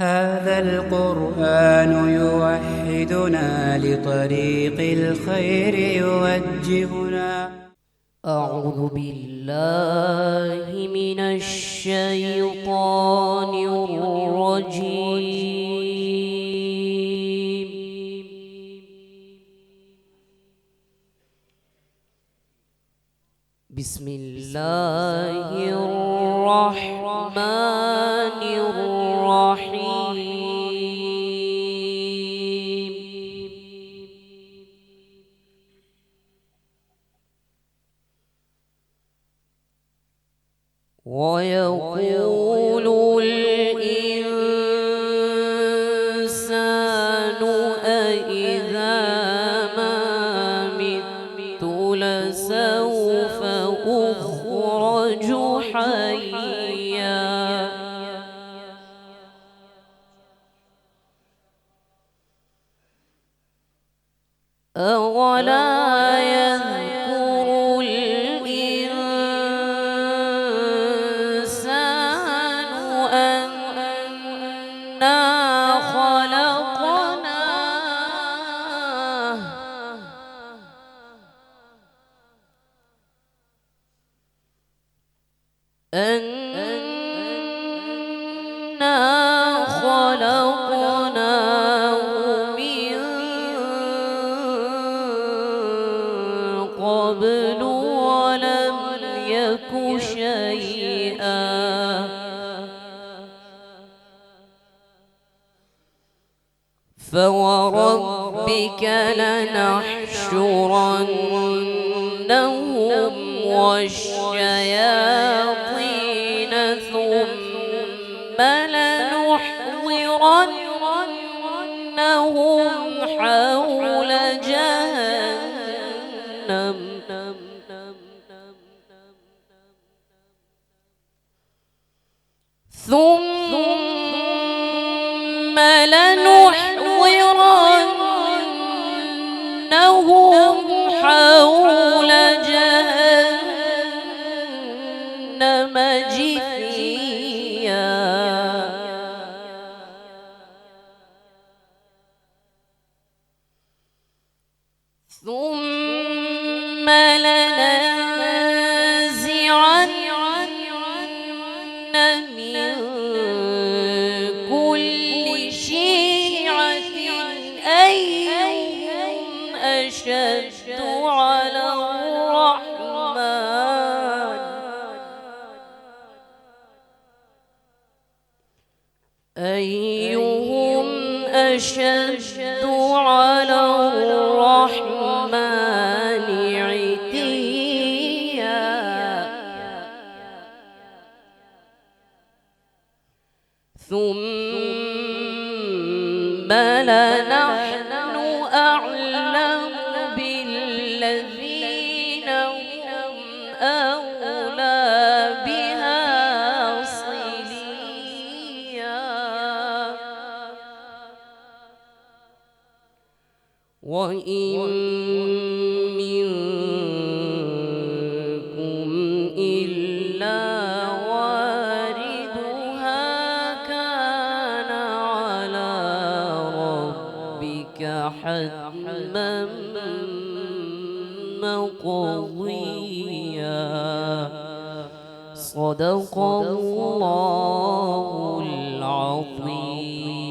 هذا القرآن يوحدنا لطريق الخير يوجهنا. أعوذ بالله من الشيطان الرجيم. بسم الله الرحمن الرحيم. ويقول الإنسان أإذا ما مت لسوف أخرج حيا. أولا يذكر الإنسان أنا خلقناه من قبل ولم يك شيئا. فوربك لنحشرنهم والشياطين ثم لنحضرنهم حول جهنم ثم لنحضرنهم حول جهنم جثيا. ثم لننزعن من كل شيعة أيهم أشد على الرحمن أيهم أشد على الرحمن عتيا. ثم لنحن أعلم بالذين هم أولى بها صليا. وإن منكم إلا واردها كان على ربك حتما مقضيا. صدق الله العظيم.